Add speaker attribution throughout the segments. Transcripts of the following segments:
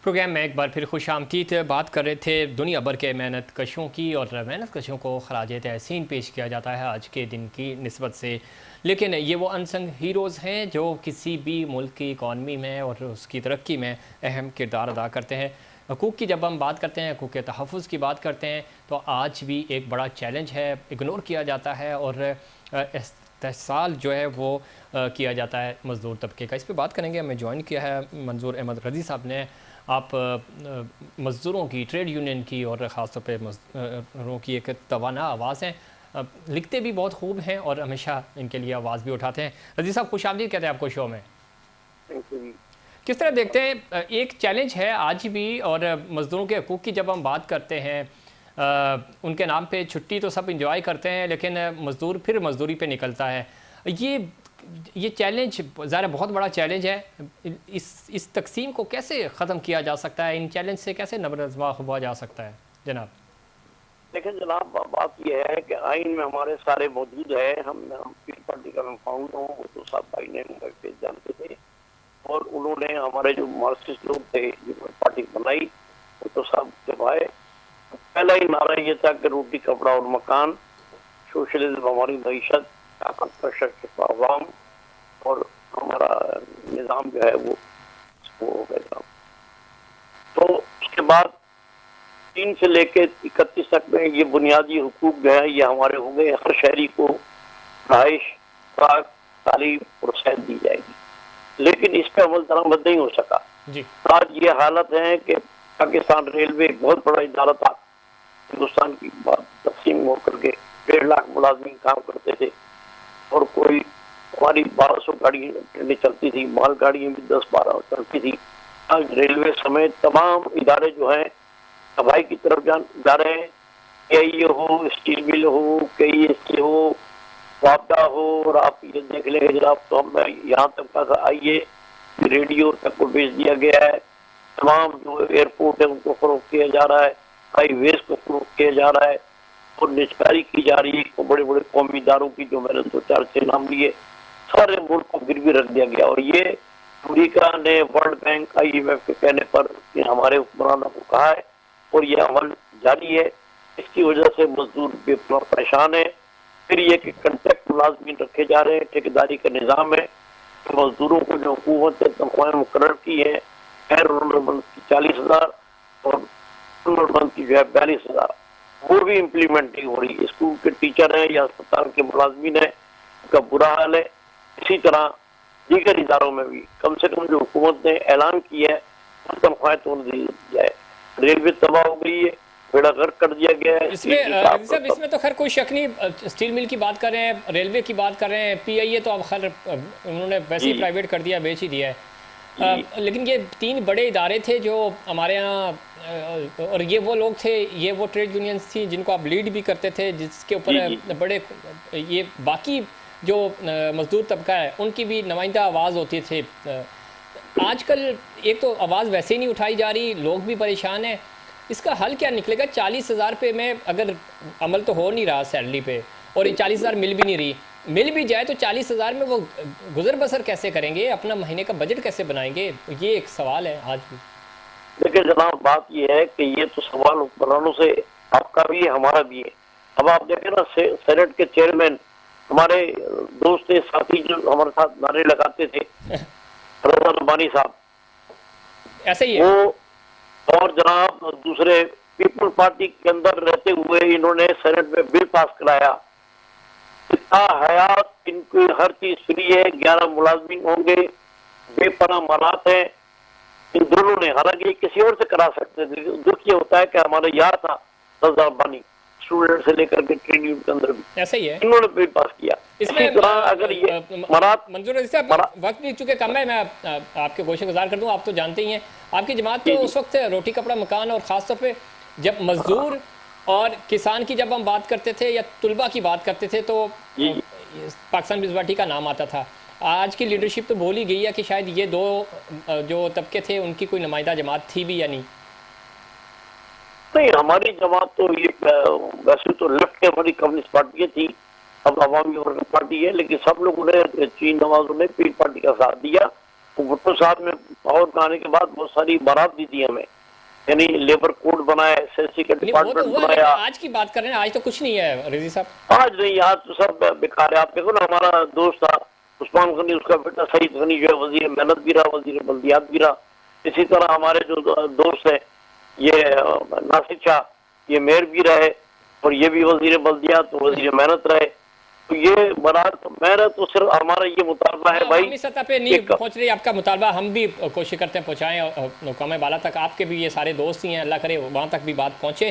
Speaker 1: Programme में एक बार फिर खुशामदीद। बात कर रहे थे दुनिया भर के मेहनत कशों की, और मेहनत कशों को खराज तहसीन पेश किया जाता है आज के दिन की निस्बत से। लेकिन ये वो अनसंग हीरोज़ हैं जो किसी भी मुल्क की इकॉनमी में और उसकी तरक्की में अहम किरदार अदा करते हैं। हकूक़ की जब हम बात करते हैं, हकूक़ के तहफ़्फ़ुज़ की बात करते हैं, तो आज भी एक बड़ा चैलेंज है, इग्नोर किया जाता है और इस्तेहसाल जो है वो किया जाता है मज़दूर तबके का। इस पर बात करेंगे। हमें ज्वाइन किया है मंजूर अहमद रज़ी साहब ने। आप मज़दूरों की, ट्रेड यूनियन की और ख़ास तौर पे मज़दूरों की एक तवाना आवाज़ हैं। लिखते भी बहुत खूब हैं और हमेशा इनके लिए आवाज़ भी उठाते हैं। रज़ी साहब, खुशामदीद कहते हैं आपको शो में। किस तरह देखते हैं, एक चैलेंज है आज भी, और मज़दूरों के हकूक़ की जब हम बात करते हैं, उनके नाम पे छुट्टी तो सब इंजॉय करते हैं, लेकिन मज़दूर फिर मज़दूरी पे निकलता है। ये चैलेंज ज़रा बहुत बड़ा चैलेंज है। इस तकसीम को कैसे ख़त्म किया जा सकता है? इन चैलेंज से कैसे नबरज़मा हुआ जा सकता है जनाब?
Speaker 2: देखिए जनाब, बात यह है कि आइन में हमारे सारे मौजूद है। हम पीपल पार्टी का मैं फाउंडर हूँ, वो तो साहब भाई ने मुझे जानते थे, और उन्होंने हमारे जो मार्क्सिस्ट लोग थे जिन्होंने पार्टी बनाई, वो तो साहब जब आए पहला ही नारा ये था कि रोटी कपड़ा और मकान, सोशलिज्म हमारी मीशत, आवाम और हमारा निज़ाम जो है वो हो गया। तो उसके बाद 3 से लेके 31 तक में ये बुनियादी हुकूक जो है ये हमारे हो गए। हर शहरी को रहाइश, खुराक, तालीम और सेहत दी जाएगी, लेकिन इस पर अमल दरामद नहीं हो सका जी। आज ये हालत है कि पाकिस्तान रेलवे एक बहुत बड़ा इदारा था, हिंदुस्तान की बात तकसीम होकर के 1.5 लाख मुलाजमीन काम करते थे, और कोई हमारी 1200 गाड़ी ट्रेनें चलती थी, माल गाड़ियाँ भी 10-12 चलती थी। आज रेलवे समेत तमाम इदारे जो हैं तबाही की तरफ जा रहे हैं। ये हो, स्टील मिल हो, KESK हो, वापडा हो, और आप ये देख लेंगे जनाब, तो हम यहाँ तक आइए रेडियो तक को भेज दिया गया है। तमाम जो एयरपोर्ट है उनको फरोख किया जा रहा है, हाईवेज को फरोख किया जा रहा है, और निष्कारी की जा रही है। बड़े बड़े कौमी इदारों की जो मैंने 2-4 नाम लिए, सारे मुल्क को गिरवी रख दिया गया। और ये अमरीका ने वर्ल्ड बैंक, IMF के कहने पर हमारे हुक्मरानों को कहा है, और ये अमल जारी है। इसकी वजह से मजदूर बेपना परेशान है। फिर ये कि कंट्रैक्ट मुलाजमीन रखे जा रहे हैं, ठेकेदारी का निज़ाम है। तो मजदूरों को जो हुकूमत ने तनख्वाहें मुकर्रर की है, गैर रुनरमंद की 40,000 और रुनरमंद की जो है 42,000, वो भी इम्प्लीमेंट नहीं हो रही। स्कूल के टीचर हैं या अस्पताल के मुलाजमीन हैं, उनका बुरा हाल है। इसी तरह दीगर इदारों में भी कम से कम जो हुकूमत ने ऐलान किया है वो तनख्वाहें तो दी जाए। रेलवे तबाह हो गई है, बेड़ा गर्क कर दिया गया है।
Speaker 1: इसमें तो खैर कोई शक नहीं। स्टील मिल की बात कर रहे हैं, रेलवे की बात कर रहे हैं, PIA तो अब खैर उन्होंने वैसे ही प्राइवेट कर दिया, बेच ही दिया है। लेकिन ये 3 बड़े इदारे थे जो हमारे यहाँ, और ये वो लोग थे, ये वो ट्रेड यूनियंस थी जिनको आप लीड भी करते थे, जिसके ऊपर बड़े ये बाकी जो मजदूर तबका है उनकी भी नुमाइंदा आवाज़ होती थी। आजकल एक तो आवाज़ वैसे ही नहीं उठाई जा रही, लोग भी परेशान हैं। इसका हल क्या निकलेगा? 40,000 पे में अगर अमल तो हो नहीं रहा सैलरी पे, और ये 40,000 मिल भी नहीं रही, मिल भी जाए तो 40,000 में वो गुजर बसर कैसे करेंगे, अपना महीने का बजट कैसे बनाएंगे? ये एक सवाल है आज भी।
Speaker 2: देखिए जनाब, बात ये है कि ये तो सवाल हुक्मरानों से आपका भी है, हमारा भी है। अब आप देखें ना, सेनेट के चेयरमैन हमारे दोस्त साथी जो हमारे साथ नारे लगाते थे, रज़ा रब्बानी साहब,
Speaker 1: ऐसे ही है
Speaker 2: वो, और जनाब दूसरे पीपल पार्टी के अंदर रहते हुए इन्होंने सेनेट में बिल पास कराया। हयात इनकी हर चीज फ्री है, 11 मुलाजमीन होंगे, बेपनाह मालात हैं इन दोनों ने। हालांकि किसी और से करा सकते थे। दुख ये होता है कि हमारा यार था रज़ा रब्बानी, स्टूडेंट से लेकर के ट्रेड यूनियन के अंदर भी
Speaker 1: ऐसा ही है,
Speaker 2: इन्होंने बिल पास किया।
Speaker 1: इसमें
Speaker 2: अगर ये
Speaker 1: मंजूर वक्त भी चूंकि कम है, मैं आपके गोशे गुजार कर दूं। आप तो जानते ही हैं, आपकी जमात तो उस वक्त रोटी कपड़ा मकान, और ख़ास तौर पे जब मजदूर और किसान की जब हम बात करते थे या तुलबा की बात करते थे तो पाकिस्तान पीपल्स पार्टी का नाम आता था। आज की लीडरशिप तो बोल ही गई है कि शायद ये दो जो तबके थे उनकी कोई नुमाइंदा जमात थी भी या नहीं।
Speaker 2: नहीं, हमारी जमात तो ये वैसे तो लेफ्ट के हमारी कम्युनिस्ट पार्टी थी, अब अवामी वर्कर पार्टी है, लेकिन सब लोगों ने, चीन नवाजों ने पीपल पार्टी का साथ दिया, भुट्टो साहब ने पावर में आने के बाद बहुत सारी बारात दी थी हमें, यानी लेबर कोड बनाया, एसएससी का
Speaker 1: नहीं, वो तो
Speaker 2: डिपार्टमेंट
Speaker 1: हुआ, लेकिन
Speaker 2: बनाया।
Speaker 1: आज की बात कर रहे हैं, आज तो कुछ नहीं है रजी साहब।
Speaker 2: आज नहीं, आज तो सब बेकार है। आप देखो ना, हमारा दोस्त था उस्मान गनी, उसका बेटा सईद गनी जो है वजीर मेहनत भी रहा, वजीर बल्दियात भी रहा। इसी तरह हमारे जो दोस्त हैं ये नासिर शाह, ये मेयर भी रहे और ये भी वजीर बल्दियात वजीर मेहनत रहे। तो ये बारात मेहनत तो सिर्फ हमारा ये मुतालबा है भाई,
Speaker 1: हमी सतह पे नहीं पहुंच रही आपका मुतालबा, हम भी कोशिश करते हैं पहुंचाएं कौम बाला तक। आपके भी ये सारे दोस्त ही हैं, अल्लाह करे वहां तक भी बात पहुंचे।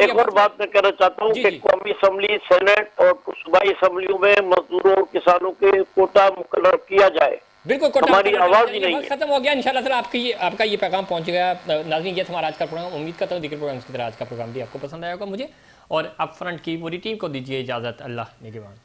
Speaker 2: एक और बात मैं कहना चाहता हूँ कि कौमी असम्बली, सेनेट और सूबाई असम्बलियों में मजदूरों और किसानों के कोटा मुकर्रर किया जाए।
Speaker 1: बिल्कुल,
Speaker 2: हमारी आवाज ही नहीं है।
Speaker 1: खत्म हो गया इंशाल्लाह ताला, आपका ये पैगाम पहुंच गया। नाज़रीन, ये था हमारा आज का प्रोग्राम। उम्मीद करता हूँ दीगर प्रोग्राम्स की तरह आज का प्रोग्राम भी आपको पसंद आया होगा। मुझे और अप फ्रंट की पूरी टीम को दीजिए इजाज़त। अल्लाह निगहबान।